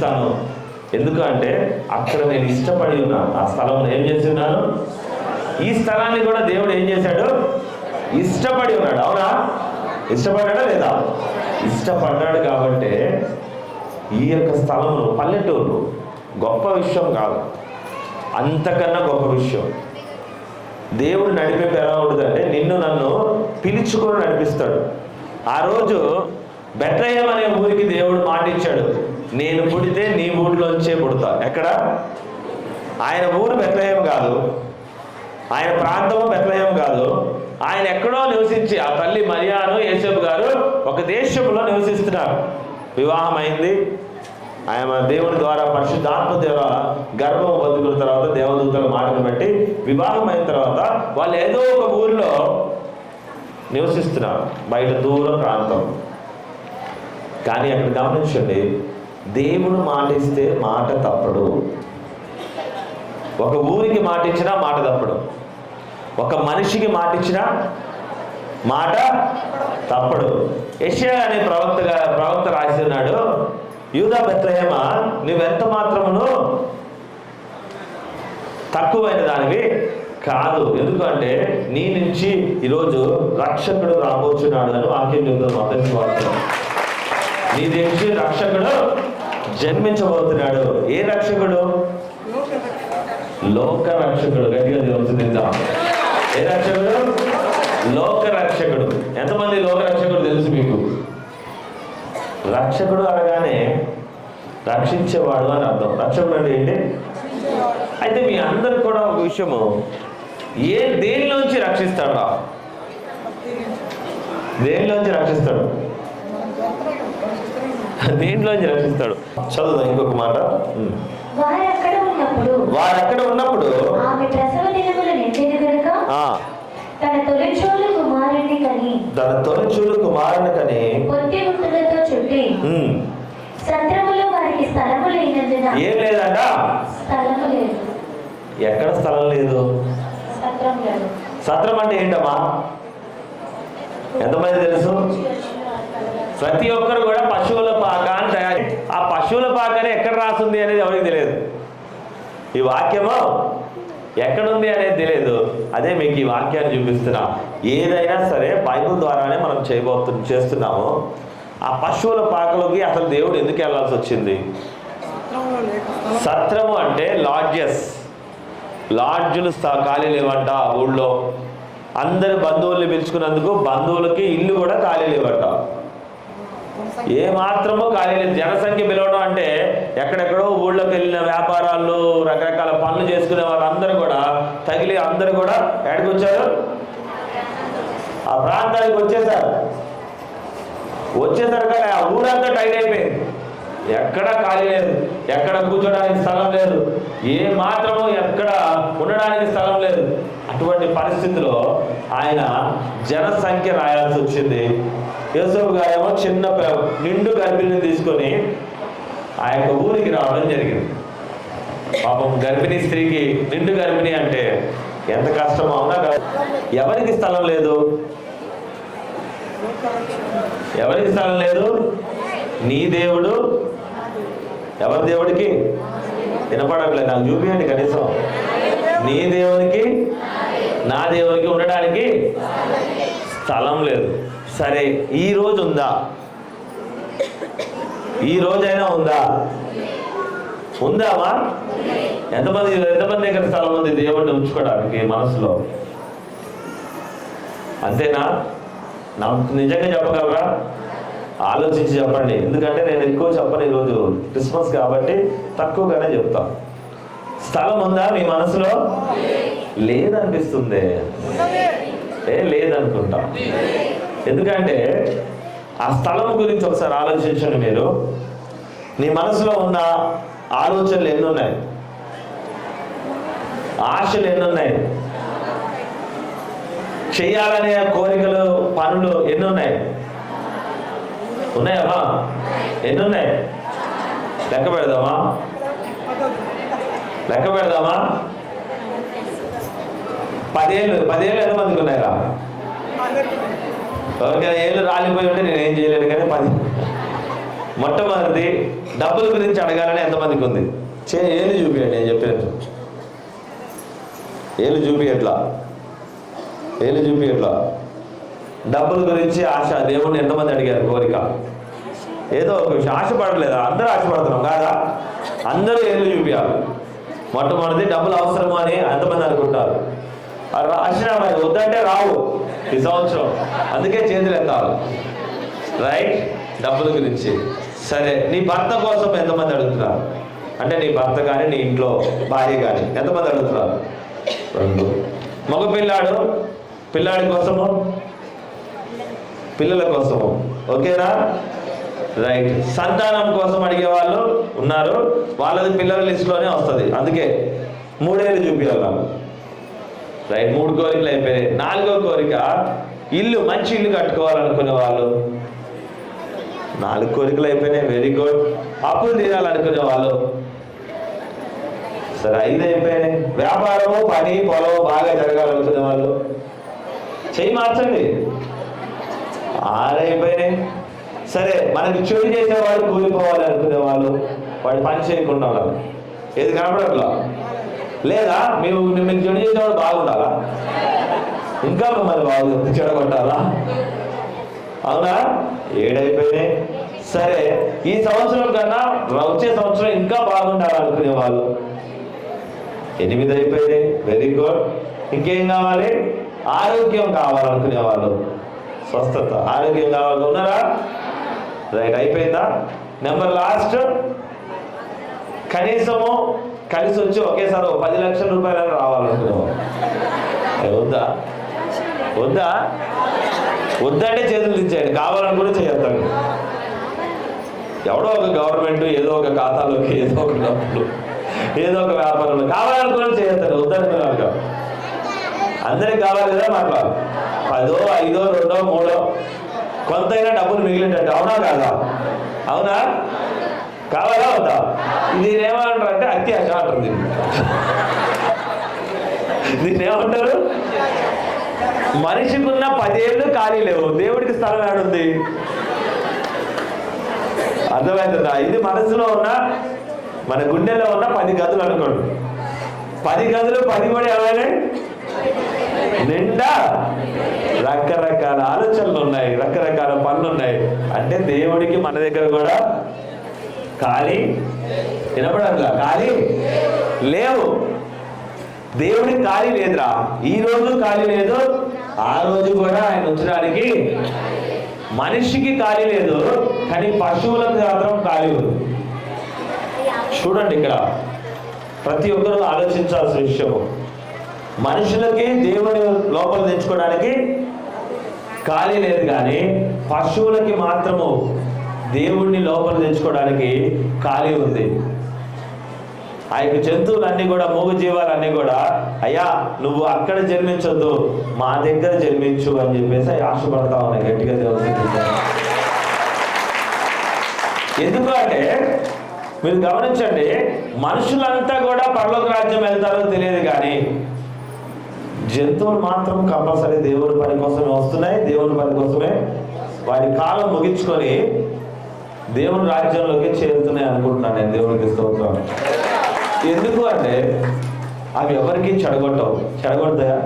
ఇస్తాను. ఎందుకంటే అక్కడ నేను ఇష్టపడి ఉన్నాను. ఆ స్థలం ఏం చేసి ఉన్నాను? ఈ స్థలాన్ని కూడా దేవుడు ఏం చేశాడు? ఇష్టపడి ఉన్నాడు. అవునా? ఇష్టపడ్డా లేదా? ఇష్టపడ్డాడు. కాబట్టి ఈ యొక్క స్థలమును, పల్లెటూరు గొప్ప విషయం కాదు, అంతకన్నా గొప్ప విషయం. దేవుడు నడిపేది ఎలా ఉంటుందంటే నిన్ను నన్ను పిలుచుకొని నడిపిస్తాడు. ఆ రోజు బెత్లెహేము అనే ఊరికి దేవుడు మాట ఇచ్చాడు, నేను పుడితే నీ ఊరిలోంచే పుడతా. ఎక్కడ? ఆయన ఊరు బెత్లెహేము కాదు, ఆయన ప్రాంతము బెత్లెహేము కాదు. ఆయన ఎక్కడో నివసించి, ఆ తల్లి మరియాను యేసేపు గారు ఒక దేశంలో నివసిస్తున్నారు. వివాహం అయింది. ఆయన దేవుని ద్వారా పరిశుద్ధాత్మ దేవ గర్భం పొందుకున్న తర్వాత దేవదూతల మాటను బట్టి వివాహం అయిన తర్వాత వాళ్ళు ఏదో ఒక ఊరిలో నివసిస్తున్నారు, బయట దూర ప్రాంతం. కానీ అక్కడ గమనించండి, దేవుడు మాట ఇస్తే మాట తప్పడు. ఒక ఊరికి మాట ఇచ్చినా మాట తప్పడు, ఒక మనిషికి మాట ఇచ్చినా మాట తప్పడు. యెషయా అనే ప్రవక్త రాస్తున్నాడు, యూదా బెత్లెహేమా, నువ్వెంత మాత్రమును తక్కువైన దానివి కాదు. ఎందుకంటే నీ నుంచి ఈరోజు రక్షకుడు రాబోతున్నాడు అని వాక్యం చెబుతాం. మొదటి వాక్యం, నీ నుంచి రక్షకుడు జన్మించబోతున్నాడు. ఏ రక్షకుడు? లోక రక్షకుడు. గట్టిగా తెలుసుకుందాం. ఏ రక్షకుడు? లోక రక్షకుడు. ఎంతమంది లోక రక్షకుడు తెలుసు మీకు? రక్షకుడు అనగానే రక్షించేవాడు అని అర్థం. రక్షకుడు అంటే ఏంటి? అయితే మీ అందరికి కూడా ఒక విషయము, దేనిలోంచి రక్షిస్తాడు రా? దేనిలోంచి రక్షిస్తాడు? దేంట్లోంచి రక్షిస్తాడు? చదువుదాం ఇంకొక మాట. వారు అక్కడ ఉన్నప్పుడు ఆమె ప్రసవ దినములు నిండిన గనుక తన తొలిచూలు కుమారుని కని పొత్తి గుంటలతో చుట్టి సత్రములో వారికి స్థలము లేనందున. ఏం లేదంట? స్థలము లేదు. ఎక్కడ స్థలం లేదు? సత్రం లేదు. సత్రం అంటే ఏంటమ్మా? ఎంతమంది తెలుసు? ప్రతి ఒక్కరు కూడా పశువుల పాక అని తయారు. ఆ పశువుల పాకని ఎక్కడ రాస్తుంది అనేది ఎవరికి తెలియదు. ఈ వాక్యము ఎక్కడుంది అనేది తెలియదు. అదే మీకు ఈ వాక్యాన్ని చూపిస్తున్నా. ఏదైనా సరే బైబిల్ ద్వారానే మనం చేస్తున్నాము. ఆ పశువుల పాకలోకి అసలు దేవుడు ఎందుకు వెళ్ళాల్సి వచ్చింది? సత్రము అంటే లాడ్జులు ఖాళీ లేవంట ఊళ్ళో. అందరు బంధువుల్ని పిలుచుకున్నందుకు బంధువులకి ఇల్లు కూడా ఖాళీ లేవంట. ఏ మాత్రమో ఖాళీ లేదు. జనసంఖ్య పిలవడం అంటే ఎక్కడెక్కడో ఊళ్ళోకి వెళ్ళిన వ్యాపారాలు, రకరకాల పనులు చేసుకునే వాళ్ళందరూ కూడా తగిలి అందరూ కూడా ఎక్కడికి వచ్చారు? ఆ ప్రాంతానికి వచ్చేసారు. కానీ ఆ ఊరంతా టైట్ అయిపోయింది. ఎక్కడ ఖాళీ లేదు, ఎక్కడ కూర్చోడానికి స్థలం లేదు, ఏ మాత్రమో ఎక్కడ ఉండడానికి స్థలం లేదు. అటువంటి పరిస్థితిలో ఆయన జనసంఖ్య రాయాల్సి వచ్చింది. యోసేపు గారేమో చిన్న నిండు గర్భిణిని తీసుకొని ఆ యొక్క ఊరికి రావడం జరిగింది. పాపం గర్భిణీ స్త్రీకి నిండు గర్భిణి అంటే ఎంత కష్టమో అవునా కదా? ఎవరికి స్థలం లేదు? ఎవరికి స్థలం లేదు? నీ దేవుడు. ఎవరి దేవుడికి? వినపడట్లేదు, నాకు చూపించండి కనీసం. నీ దేవునికి నా దేవునికి ఉండడానికి స్థలం లేదు. సరే, ఈ రోజు ఉందా? ఈ రోజైనా ఉందా? ఉందామా? ఎంతమంది దగ్గర స్థలం ఉంది దేవుడిని ఉంచుకోవడానికి మనసులో? అంతేనా? నాకు నిజంగా చెప్పగలరా? ఆలోచించి చెప్పండి. ఎందుకంటే నేను ఎక్కువ చెప్పను, ఈరోజు క్రిస్మస్ కాబట్టి తక్కువగానే చెప్తా. స్థలం ఉందా మీ మనసులో? లేదనిపిస్తుంది. లేదనుకుంటా. ఎందుకంటే ఆ స్థలం గురించి ఒకసారి ఆలోచించండి. మీరు నీ మనసులో ఉన్న ఆలోచనలు ఎన్నున్నాయి? ఆశలు ఎన్నున్నాయి? చేయాలనే కోరికలు, పనులు ఎన్నున్నాయి? ఉన్నాయమ్మా? ఎన్నున్నాయి? లెక్క పెడదామా? 10 ఏళ్ళు ఎంతమందికి ఉన్నాయిరా? ఎవరికైనా ఏళ్ళు రాలిపోయి ఉంటే నేనేం చేయలేను, కానీ మొట్టమొదటిది డబ్బుల గురించి అడగాలని ఎంతమందికి ఉంది? ఏళ్ళు చూపియండి. నేను చెప్పినట్టు ఏళ్ళు చూపియట్లా, ఏళ్ళు చూపియట్లా. డబ్బుల గురించి ఆశ దేవుణ్ణి ఎంతమంది అడిగారు? కోరిక ఏదో ఒక విషయం ఆశపడలేదా? అందరూ ఆశపడుతున్నాం కాదా? అందరూ ఏళ్ళు చూపించాలి. మొట్టమొదటిది డబ్బులు అవసరము అని ఎంతమంది అనుకుంటారు? రాసిన వద్దంటే రావు ఈ సంవత్సరం, అందుకే చేతులు ఎత్తాలి. రైట్, డబ్బుల గురించి. సరే, నీ భర్త కోసం ఎంతమంది అడుగుతున్నారు? అంటే నీ భర్త కానీ నీ ఇంట్లో భార్య కానీ ఎంతమంది అడుగుతున్నారు? 2. మగ పిల్లాడి కోసము, పిల్లల కోసము. ఓకేనా? రైట్. సంతానం కోసం అడిగే వాళ్ళు ఉన్నారు, వాళ్ళది పిల్లల లిస్టులోనే వస్తుంది, అందుకే 3 ఏళ్ళు చూపించాలి. రైట్, 3 కోరికలు అయిపోయాయి. 4వ కోరిక ఇల్లు, మంచి ఇల్లు కట్టుకోవాలనుకునే వాళ్ళు. 4 కోరికలు అయిపోయినాయి. Very good. అప్పులు తీరాలనుకునే వాళ్ళు. సరే, 5 అయిపోయినాయి. వ్యాపారము, పని, పొలం బాగా జరగాలనుకునే వాళ్ళు. చెయ్యి మార్చండి. 6 అయిపోయినాయి. సరే, మనకి చెడు చేసేవాళ్ళు కూలిపోవాలి అనుకునే వాళ్ళు, వాడు పని చేయకుండా ఉండాలి. ఏది కనపడట్లా లేదా? మీకు చెడు చేసేవాడు బాగుండాలా? ఇంకా మిమ్మల్ని బాగుంది చెడగొట్టాలా? అవునా? 7 అయిపోయినాయి. సరే, ఈ సంవత్సరం కన్నా వచ్చే సంవత్సరం ఇంకా బాగుండాలనుకునే వాళ్ళు. 8 అయిపోయినాయి. Very good. ఇంకేం కావాలి? ఆరోగ్యం కావాలనుకునే వాళ్ళు. స్వస్థత, ఆరోగ్యం కావాలి. ఉన్నారా? రైట్, అయిపోయిందా? నెంబర్ లాస్ట్, కనీసము కలిసి వచ్చి ఒకేసారి 10 లక్షల రూపాయలు రావాలనుకునేవాళ్ళు. వద్దా? వద్దంటే చేతులు తెచ్చేయండి, కావాలని కూడా చేయొద్దండి. ఎవడో ఒక గవర్నమెంట్ ఏదో ఒక ఖాతాలోకి ఏదో ఒక డబ్బులు ఏదో ఒక వ్యాపారంలో కావాలనుకుని చేయొద్దండి, వద్దనుకున్నారు. అందరికి కావాలి కదా మాకు 10, 5, 2, 3 కొంతైనా డబ్బులు మిగిలినట్టు. అవునా కాదా? అవునా? కావాలా వద్దా? దీన్ని ఏమంటారు అంటే అత్యాశ అంటారు. దీన్ని ఏమంటారు? మనిషికున్న 10 ఏళ్ళు ఖాళీ లేవు, దేవుడికి స్థలం ఏడుంది? అర్థమవుతుందా? ఇది మనసులో ఉన్న, మన గుండెలో ఉన్న 10 గదులు అనుకోండి. 10 గదులు 10 కూడా ఏమైనా నిండా రకరకాల ఆలోచనలు ఉన్నాయి, రకరకాల పనులు ఉన్నాయి. అంటే దేవుడికి మన దగ్గర కూడా ఖాళీ వినపడట్లా, ఖాళీ లేవు. దేవుడికి ఖాళీ లేదురా. ఈ రోజు ఖాళీ లేదు, ఆ రోజు కూడా ఆయన ఉంచడానికి. మనిషికి ఖాళీ లేదు, కానీ పశువులకు మాత్రం ఖాళీ ఉంది. చూడండి, ఇక్కడ ప్రతి ఒక్కరూ ఆలోచించాల్సిన విషయము. మనుషులకి దేవుని లోపల తెచ్చుకోవడానికి ఖాళీ లేదు, కానీ పశువులకి మాత్రము దేవుణ్ణి లోపల తెచ్చుకోవడానికి ఖాళీ ఉంది. ఆ యొక్క జంతువులన్నీ కూడా, మూగ జీవాలన్నీ కూడా, అయ్యా నువ్వు అక్కడ జన్మించొద్దు, మా దగ్గర జన్మించు అని చెప్పేసి ఆశపడతా ఉన్నాయి గట్టిగా. దేవుడు ఎందుకు అంటే మీరు గమనించండి, మనుషులంతా కూడా పరలోక రాజ్యం వెళ్తారో తెలియదు, కానీ జంతువులు మాత్రం కంపల్సరీ దేవుని పని కోసమే వస్తున్నాయి, దేవుని పని కోసమే వారి కాలం ముగించుకొని దేవుని రాజ్యంలోకి చేరుతున్నాయి అనుకుంటున్నాను నేను. దేవునికి స్తోత్రం. ఎందుకు అంటే అవి ఎవరికి చెడగొడతాయా?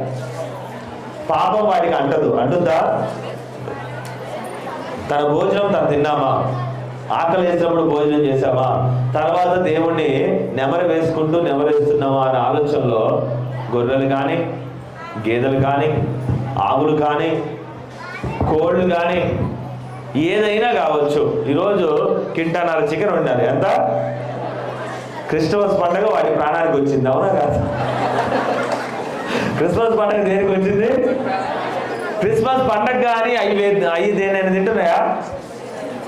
పాపం వాటికి అంటుందా? తన భోజనం తను తిన్నామా? ఆకలి వేసినప్పుడు భోజనం చేశామా? తర్వాత దేవుణ్ణి నెమరేస్తున్నామా అనే ఆలోచనలో గొర్రెలు కానీ, గేదెలు కానీ, ఆవులు కానీ, కోళ్ళు కానీ, ఏదైనా కావచ్చు. ఈరోజు 1.5 కింటాల చికెన్ వండాలి. ఎంత? క్రిస్మస్ పండుగ వాటి ప్రాణానికి వచ్చింది. అవునా కాదు? క్రిస్మస్ పండుగ దేనికి వచ్చింది? క్రిస్మస్ పండుగ కానీ అవి దేనైనా తింటున్నాయా?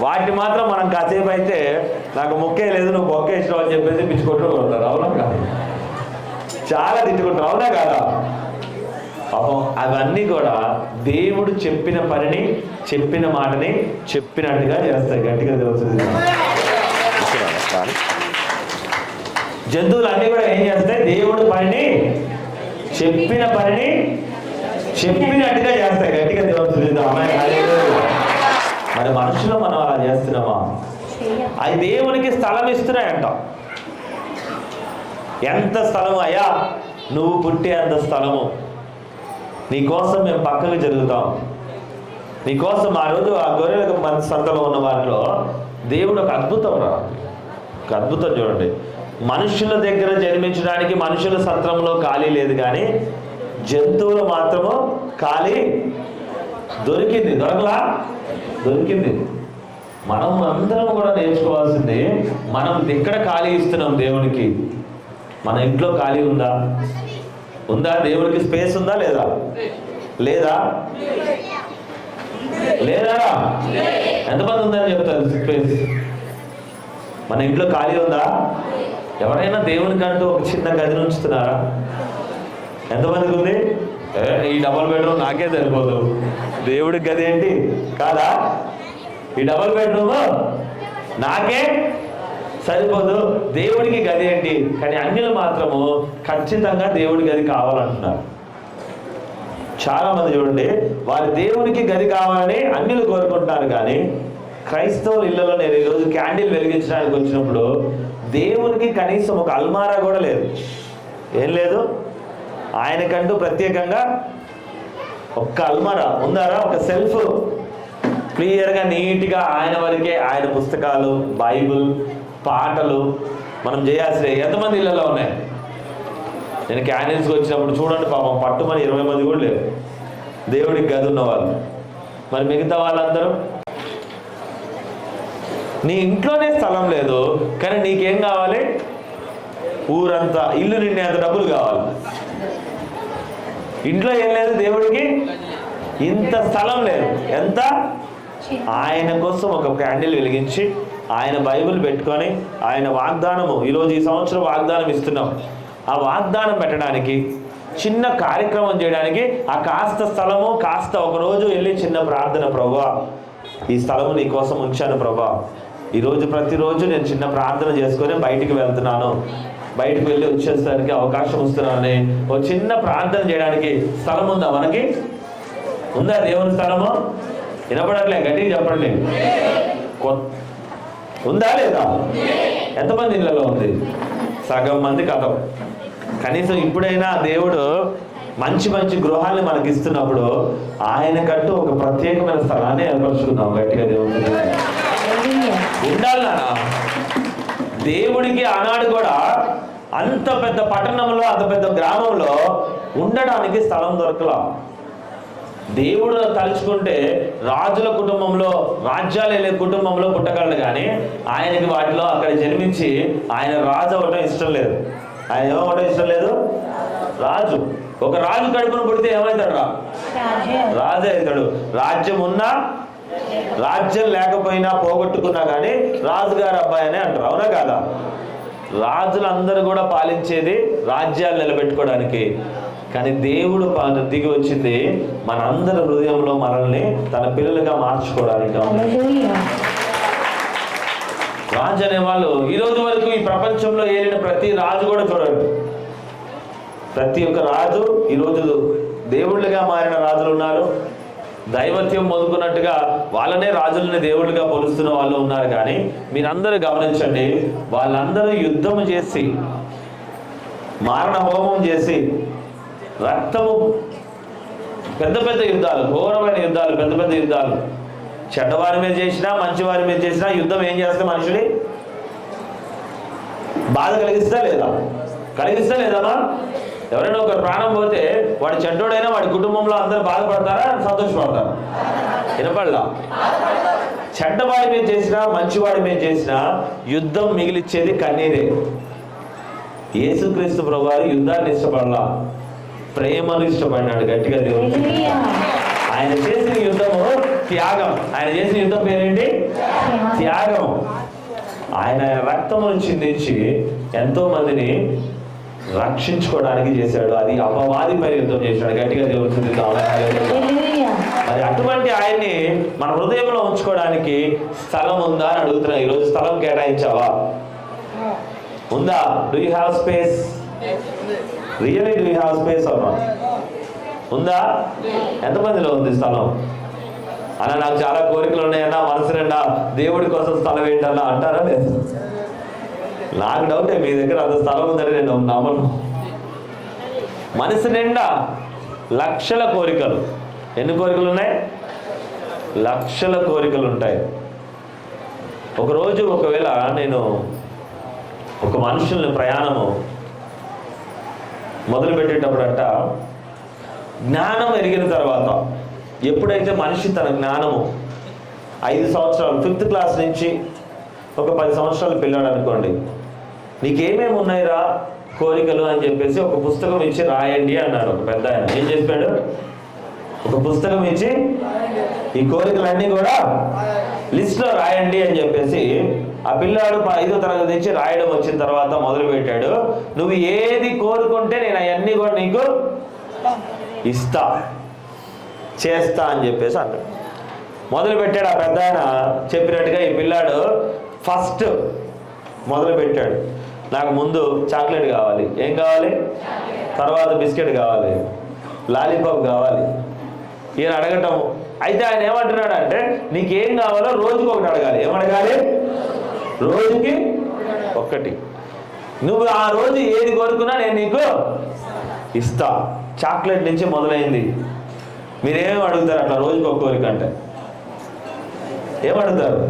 వాటిని మాత్రం మనం కాసేపు అయితే నాకు మొక్కే లేదు, నువ్వు బొక్కే ఇష్టం అని చెప్పేసి పిచ్చుకుంటూ ఉంటారు. అవునా కాదు? చాలా తిట్టుకుంటారు. అవునా కాదా? పాపం అవన్నీ కూడా దేవుడు చెప్పిన పనిని, చెప్పిన మాటని చెప్పినట్టుగా చేస్తాయి. గట్టిగా తెలుస్తుంది. జంతువులు అన్నీ కూడా ఏం చేస్తాయి? దేవుడు పనిని, చెప్పిన పనిని చెప్పినట్టుగా చేస్తాయి. గట్టిగా తెలుస్తుంది. మరి మనుషులు మనం అలా చేస్తున్నామా? అవి దేవునికి స్థలం ఇస్తున్నాయంట. ఎంత స్థలము అయ్యా, నువ్వు పుట్టే అంత స్థలము, నీకోసం మేము పక్కకు జరుగుతాం, నీకోసం. ఆ రోజు ఆ గొర్రెలకు మన సంతలో ఉన్న వారిలో దేవుడు ఒక అద్భుతం ఒక అద్భుతం చూడండి. మనుషుల దగ్గర జన్మించడానికి మనుషుల సత్రంలో ఖాళీ లేదు, కానీ జంతువులు మాత్రము ఖాళీ దొరికింది. దొరికింది. మనం అందరం కూడా నేర్చుకోవాల్సింది, మనం ఎక్కడ ఖాళీ ఇస్తున్నాం దేవునికి? మన ఇంట్లో ఖాళీ ఉందా? దేవుడికి స్పేస్ ఉందా లేదా? లేదా? ఎంతమంది ఉందని చెప్తారు స్పేస్? మన ఇంట్లో ఖాళీ ఉందా? ఎవరైనా దేవునికంటూ ఒక చిన్న గదిని ఉంచుతున్నారా? ఎంతమందికి ఉంది? ఈ డబుల్ బెడ్రూమ్ నాకే సరిపోదు, దేవుడికి గది ఏంటి కాదా? ఈ డబుల్ బెడ్రూమ్ నాకే సరిపోదు, దేవుడికి గది ఏంటి? కానీ అన్యులు మాత్రము ఖచ్చితంగా దేవుడి గది కావాలంటున్నారు. చాలా మంది చూడండి, వారి దేవునికి గది కావాలని అన్యులు కోరుకుంటున్నారు, కానీ క్రైస్తవుల ఇళ్లలో నేను ఈరోజు క్యాండిల్ వెలిగించడానికి వచ్చినప్పుడు దేవునికి కనీసం ఒక అల్మారా కూడా లేదు. ఏం లేదు, ఆయనకంటూ ప్రత్యేకంగా ఒక్క అల్మారా ఉందారా? ఒక సెల్ఫ్ క్లియర్గా నీట్గా ఆయన వరకే, ఆయన పుస్తకాలు, బైబిల్, పాటలు మనం చేయాల్సినవి ఎంతమంది ఇళ్లలో ఉన్నాయి? నేను క్యాండిల్స్కి వచ్చినప్పుడు చూడండి, పాపం పట్టుమని 20 మంది కూడా లేరు దేవుడికి గది ఉన్నవాళ్ళు. మరి మిగతా వాళ్ళందరూ, నీ ఇంట్లోనే స్థలం లేదు, కానీ నీకేం కావాలి? ఊరంతా ఇల్లు నిండేంత డబ్బులు కావాలి. ఇంట్లో ఏం లేదు దేవుడికి, ఇంత స్థలం లేదు. ఎంత? ఆయన కోసం ఒక క్యాండిల్ వెలిగించి, ఆయన బైబిల్ పెట్టుకొని, ఆయన వాగ్దానము, ఈరోజు ఈ సంవత్సరం వాగ్దానం ఇస్తున్నాం, ఆ వాగ్దానం పెట్టడానికి, చిన్న కార్యక్రమం చేయడానికి ఆ కాస్త స్థలము, కాస్త ఒకరోజు వెళ్ళి చిన్న ప్రార్థన, ప్రభువా ఈ స్థలము నీ కోసం ఉంచాను ప్రభువా, ఈరోజు ప్రతిరోజు నేను చిన్న ప్రార్థన చేసుకొని బయటికి వెళ్తున్నాను, బయటకు వెళ్ళి వచ్చేసరికి అవకాశం వస్తున్నానని ఒక చిన్న ప్రార్థన చేయడానికి స్థలం ఉందా మనకి? ఉందా దేవుని స్థలము? వినపడట్లే, గట్టిగా చెప్పండి. ఉందా లేదా? ఎంతమంది ఇళ్ళలో ఉంది? సగం మంది కథం. కనీసం ఇప్పుడైనా దేవుడు మంచి మంచి గృహాన్ని మనకి ఇస్తున్నప్పుడు ఆయనకంటూ ఒక ప్రత్యేకమైన స్థలాన్ని ఏర్పరచుకుందాం. గట్టిగా దేవుడు ఉండాలి నాన్న. దేవుడికి ఆనాడు కూడా అంత పెద్ద పట్టణంలో, అంత పెద్ద గ్రామంలో ఉండడానికి స్థలం దొరకలా. దేవుడు తలుచుకుంటే రాజుల కుటుంబంలో, రాజ్యాలు వెళ్ళే కుటుంబంలో పుట్టగలడు, కానీ ఆయనకి వాటిలో అక్కడ జన్మించి ఆయన రాజు అవ్వటం ఇష్టం లేదు. ఆయన ఏమవటం ఇష్టం లేదు? రాజు. ఒక రాజు కడుపును పుడితే ఏమవుతాడు? రాజు అవుతాడు. రాజ్యం ఉన్నా, రాజ్యం లేకపోయినా, పోగొట్టుకున్నా కానీ రాజుగారి అబ్బాయి అనే అంటారు. అవునా కాదా? రాజులందరూ కూడా పాలించేది రాజ్యాలు నిలబెట్టుకోవడానికి, కానీ దేవుడు దిగి వచ్చింది మనందరి హృదయంలో మనల్ని తన పిల్లలుగా మార్చుకోవడానికి. రాజు అనేవాళ్ళు ఈ రోజు వరకు ఈ ప్రపంచంలో ఏలిన ప్రతి రాజు కూడా చూడండి, ప్రతి ఒక్క రాజు ఈరోజు దేవుళ్ళుగా మారిన రాజులు ఉన్నారు. దైవత్యం మొదలుకున్నట్టుగా వాళ్ళనే రాజులని దేవుళ్ళుగా పోలుస్తున్న వాళ్ళు ఉన్నారు. కానీ మీరందరూ గమనించండి, వాళ్ళందరూ యుద్ధం చేసి, మారణ హోమం చేసి, రక్తము, పెద్ద పెద్ద యుద్ధాలు, ఘోరమైన యుద్ధాలు, పెద్ద పెద్ద యుద్ధాలు, చెడ్డవారి మీద చేసినా మంచివారి మీద చేసినా యుద్ధం ఏం చేస్తే మనుషుని బాధ కలిగిస్తా లేదా? కలిగిస్తా లేదమ్మా? ఎవరైనా ఒక ప్రాణం పోతే వాడు చెడ్డోడైనా వాడి కుటుంబంలో అందరూ బాధపడతారా, సంతోషపడతారా? వినపడలా? చెడ్డవాడి మీద చేసినా మంచివాడి మీద చేసినా యుద్ధం మిగిలిచ్చేది కన్నీరే. యేసుక్రీస్తు ప్రభువారు యుద్ధాన్ని ఇష్టపడలా, ప్రేమను ఇష్టపడినాడు. గట్టిగా దేవుడు. ఆయన చేసిన యుద్ధము త్యాగం. ఆయన చేసిన యుద్ధం పేరేంటి? త్యాగం. ఆయన రక్తమును చిందించి ఎంతో మందిని రక్షించుకోవడానికి చేశాడు. అది అపవాది పై యుద్ధం చేశాడు. గట్టిగా దేవుడు. మరి అటువంటి ఆయన్ని మన హృదయంలో ఉంచుకోవడానికి స్థలం ఉందా అని అడుగుతున్నా. ఈరోజు స్థలం కేటాయించావా? ఉందా? Do you have space? Really do you have space or not? ఉందా? ఎంతమందిలో ఉంది స్థలం? అన్న నాకు చాలా కోరికలు ఉన్నాయన్నా, మనసు నిండా దేవుడి కోసం స్థలం ఏంటన్నా అంటారా లేదు? నాకు డౌటే, మీ దగ్గర అంత స్థలం ఉందని నేను నమ్మను. మనసు నిండా లక్షల కోరికలు. ఎన్ని కోరికలు ఉన్నాయి? లక్షల కోరికలు ఉంటాయి. ఒకరోజు ఒకవేళ నేను ఒక మనుషుల్ని ప్రయాణము మొదలుపెట్టేటప్పుడంట, జ్ఞానం ఎరిగిన తర్వాత, ఎప్పుడైతే మనిషి తన జ్ఞానము 5 సంవత్సరాలు 5th క్లాస్ నుంచి ఒక 10 సంవత్సరాలు పిల్లాడు అనుకోండి, నీకేమేమి ఉన్నాయిరా కోరికలు అని చెప్పేసి ఒక పుస్తకం ఇచ్చి రాయండి అన్నాడు ఒక పెద్ద ఆయన. ఏం చెప్పాడు? ఒక పుస్తకం ఇచ్చి ఈ కోరికలన్నీ కూడా లిస్ట్లో రాయండి అని చెప్పేసి ఆ పిల్లాడు 5వ తరగతి నుంచి రాయడం వచ్చిన తర్వాత మొదలు పెట్టాడు. నువ్వు ఏది కోరుకుంటే నేను అవన్నీ కూడా నీకు ఇస్తా, చేస్తా అని చెప్పేసి అన్నాడు. మొదలు పెట్టాడు ఆ పెద్ద ఆయన చెప్పినట్టుగా. ఈ పిల్లాడు ఫస్ట్ మొదలు పెట్టాడు, నాకు ముందు చాక్లెట్ కావాలి. ఏం కావాలి? తర్వాత బిస్కెట్ కావాలి, లాలీపాప్ కావాలి. ఈయన అడగటం. అయితే ఆయన ఏమంటున్నాడు అంటే, నీకేం కావాలో రోజుకి ఒకటి అడగాలి. ఏమడగాలి? రోజుకి ఒక్కటి. నువ్వు ఆ రోజు ఏది కోరుకున్నా నేను నీకు ఇస్తా. చాక్లెట్ నుంచి మొదలైంది. మీరేమేమి అడుగుతారు అట్లా రోజుకి ఒక కోరిక అంటే? ఏమడుగుతారు?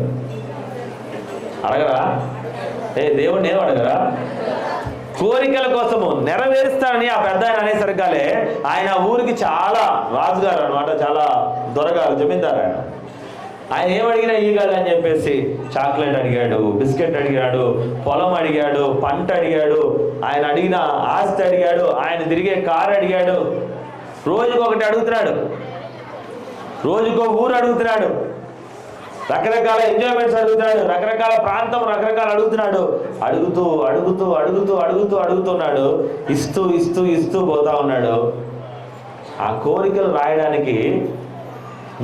అడగరా? దేవుణ్ణి ఏం అడగరా? కోరికల కోసము నెరవేరుస్తానని ఆ పెద్ద ఆయన అనేసరికాలే ఆయన ఊరికి చాలా రాజుగారు అనమాట, చాలా దొరగారు, జమీందారు ఆయన. ఆయన ఏమడిగినా ఈగాలి అని చెప్పేసి చాక్లెట్ అడిగాడు, బిస్కెట్ అడిగాడు, పొలం అడిగాడు, పంట అడిగాడు, ఆయన అడిగిన ఆస్తి అడిగాడు, ఆయన తిరిగే కారు అడిగాడు. రోజుకొకటి అడుగుతున్నాడు, రోజుకో ఊరు అడుగుతున్నాడు, రకరకాల ఎంజాయ్మెంట్స్ అడుగుతున్నాడు, రకరకాల ప్రాంతం రకరకాల అడుగుతున్నాడు. అడుగుతూ అడుగుతూ అడుగుతూ అడుగుతూ అడుగుతున్నాడు. ఇస్తూ ఇస్తూ ఇస్తూ పోతా ఉన్నాడు. ఆ కోరికలు రాయడానికి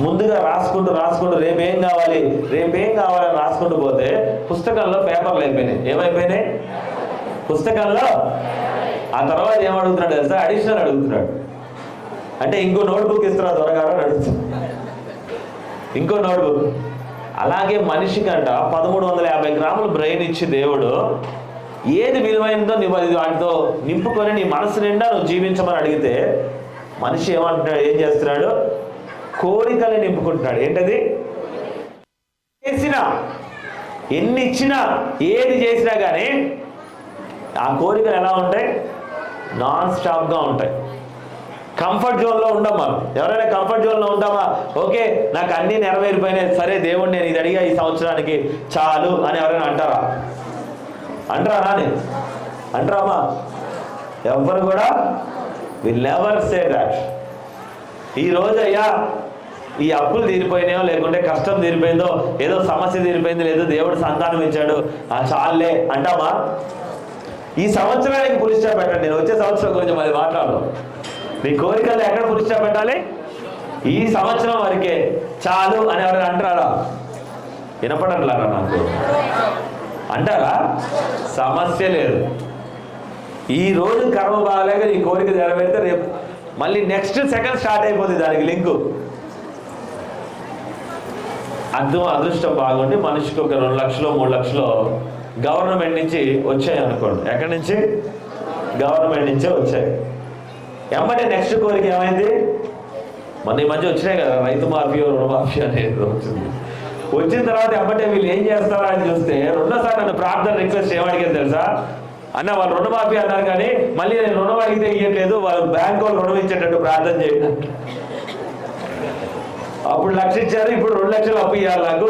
ముందుగా రాసుకుంటూ రాసుకుంటూ రేపేం కావాలి రేపేం కావాలని రాసుకుంటూ పోతే పుస్తకంలో పేపర్లు అయిపోయినాయి. ఏమైపోయినాయి? పుస్తకంలో. ఆ తర్వాత ఏమడుగుతున్నాడు తెలుసా? అడిషనల్ అడుగుతున్నాడు. అంటే ఇంకో నోట్బుక్ ఇస్తున్నా త్వరగారు అని అడుగుతున్నాడు. ఇంకో నోట్బుక్. అలాగే మనిషికంట 1350 గ్రాములు బ్రెయిన్ ఇచ్చి దేవుడు ఏది విలువైందో నువ్వు వాటితో నింపుకొని నీ మనసు నిండా నువ్వు జీవించమని అడిగితే మనిషి ఏమంటున్నాడు? ఏం చేస్తున్నాడు? కోరికలు నింపుకుంటున్నాడు. ఏంటది? చేసినా, ఎన్ని ఇచ్చినా, ఏది చేసినా కానీ ఆ కోరికలు ఎలా ఉంటాయి? నాన్ స్టాప్గా ఉంటాయి. కంఫర్ట్ జోన్లో ఉండం మనం. ఎవరైనా కంఫర్ట్ జోన్లో ఉంటామా? ఓకే నాకు అన్నీ నెరవేరిపోయినాయి, సరే దేవుడు నేను ఇది అడిగా ఈ సంవత్సరానికి చాలు అని ఎవరైనా అంటారా? అంటారా? అంటారామా? ఎవరు కూడా విల్ నెవర్ సే దాట్. ఈరోజు అయ్యా ఈ అప్పులు తీరిపోయినాయో, లేకుంటే కష్టం తీరిపోయిందో, ఏదో సమస్య తీరిపోయింది, లేదో దేవుడు సంతానం ఇచ్చాడు, ఆ చాలే అంటామా? ఈ సంవత్సరానికి పులిస్టా పెట్టండి. నేను వచ్చే సంవత్సరం గురించి మరి మాట్లాడదాం. మీ కోరికలు ఎక్కడ పులిస్టా పెట్టాలి? ఈ సంవత్సరం వరకే చాలు అని ఎవరైనా అంటారా? వినపడట్లారా? నాకు అంటారా? సమస్య లేదు. ఈ రోజు కర్మ బాగాలేక నీ కోరిక నెరవేరితే రేపు మళ్ళీ నెక్స్ట్ సెకండ్ స్టార్ట్ అయిపోతుంది దానికి లింకు. అదృష్టం బాగుండి మనిషికి ఒక 2 లక్షలు 3 లక్షలు గవర్నమెంట్ నుంచి వచ్చాయి అనుకోండి. ఎక్కడి నుంచి? గవర్నమెంట్ నుంచే వచ్చాయి. ఏమంటే నెక్స్ట్ కోరిక ఏమైంది? మన ఈ మధ్య వచ్చినాయి కదా రైతు మాఫీ, రుణమాఫీ అనేది వచ్చింది. వచ్చిన తర్వాత ఏమంటే వీళ్ళు ఏం చేస్తారా అని చూస్తే రెండోసారి నన్ను ప్రార్థన రిక్వెస్ట్ ఏమడిగారు తెలుసా? అన్న వాళ్ళు రుణమాఫీ అన్నారు కానీ మళ్ళీ నేను రుణం అడిగితే ఇవ్వట్లేదు, వాళ్ళు బ్యాంక్ వాళ్ళు రుణం ఇచ్చేటట్టు ప్రార్థన చేయడం. అప్పుడు 1 లక్ష ఇచ్చారు, ఇప్పుడు 2 లక్షలు అప్పు ఇవ్వాలి నాకు.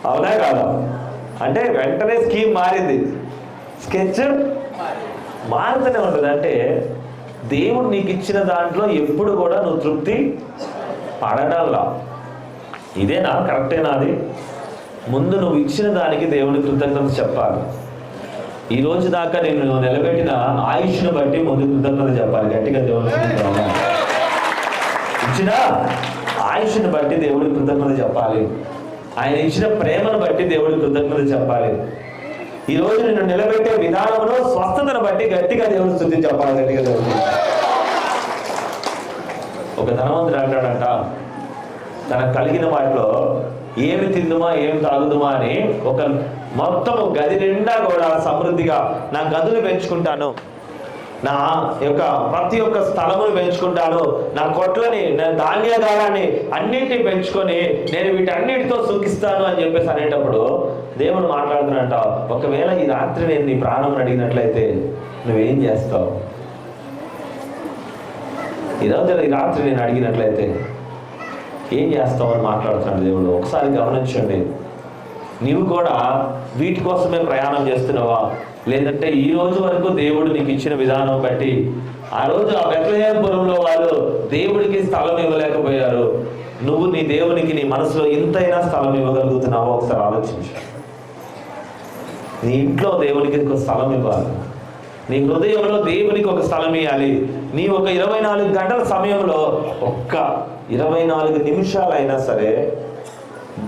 అవునా కాదా? అంటే వెంటనే స్కీమ్ మారింది, స్కెచ్ మారుతూనే ఉంటుంది. అంటే దేవుడు నీకు ఇచ్చిన దాంట్లో ఎప్పుడు కూడా నువ్వు తృప్తి పడడంలా. ఇదేనా కరెక్టేనా? అది ముందు నువ్వు ఇచ్చిన దానికి దేవుని కృతజ్ఞత చెప్పాలి. ఈ రోజు దాకా నేను నిలబెట్టిన ఆయుష్ను బట్టి ముందు కృతజ్ఞత చెప్పాలి. గట్టిగా దేవుని ఇచ్చిన ఆయుష్ను బట్టి దేవుడి కృతజ్ఞత చెప్పాలి. ఆయన ఇచ్చిన ప్రేమను బట్టి దేవుడి కృతజ్ఞత చెప్పాలి. ఈ రోజు నిన్ను నిలబెట్టే విధానంలో స్వస్థతను బట్టి గట్టిగా దేవుని స్తుతి చెప్పాలి. గట్టిగా దేవుడు. ఒక ధనవంతుడు అంటాడంట, తనకు కలిగిన వాటిలో ఏమి తిందుమా ఏమి తాగుదుమా అని ఒక మొత్తము గది నిండా కూడా సమృద్ధిగా నా గదులు పెంచుకుంటాను, నా యొక్క ప్రతి ఒక్క స్థలమును పెంచుకుంటాను, నా కొట్లని, నా ధాన్యాగారాన్ని అన్నింటినీ పెంచుకొని నేను వీటన్నిటితో సుఖిస్తాను అని చెప్పేసి అనేటప్పుడు దేవుడు మాట్లాడుతున్నట్ట, ఒకవేళ ఈ రాత్రి నేను నీ ప్రాణం అడిగినట్లయితే నువ్వేం చేస్తావు? ఈరోజు ఈ రాత్రి నేను అడిగినట్లయితే ఏం చేస్తావు అని మాట్లాడుతున్నాడు దేవుడు. ఒకసారి గమనించండి, నీవు కూడా వీటి కోసమే ప్రయాణం చేస్తున్నావా? లేదంటే ఈ రోజు వరకు దేవుడు నీకు ఇచ్చిన విధానం బట్టి ఆ రోజు ఆ బెత్లెహేముపురంలో వాళ్ళు దేవుడికి స్థలం ఇవ్వలేకపోయారు, నువ్వు నీ దేవునికి నీ మనసులో ఇంతైనా స్థలం ఇవ్వగలుగుతున్నావో ఒకసారి ఆలోచించు. నీ ఇంట్లో దేవునికి ఒక స్థలం ఇవ్వాలి, నీ హృదయంలో దేవునికి ఒక స్థలం ఇవ్వాలి. నీ ఒక 24 గంటల సమయంలో ఒక్క 24 నిమిషాలైనా సరే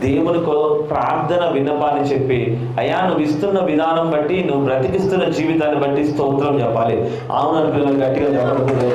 దేవునికో ప్రార్థన విన్నపాన్ని చెప్పి, అయ్యా నువ్వు ఇస్తున్న విధానం బట్టి, నువ్వు బ్రతికిస్తున్న జీవితాన్ని బట్టి స్తోత్రం చెప్పాలి. అవునని పిల్లలు గట్టిగా చెప్పకూడదు.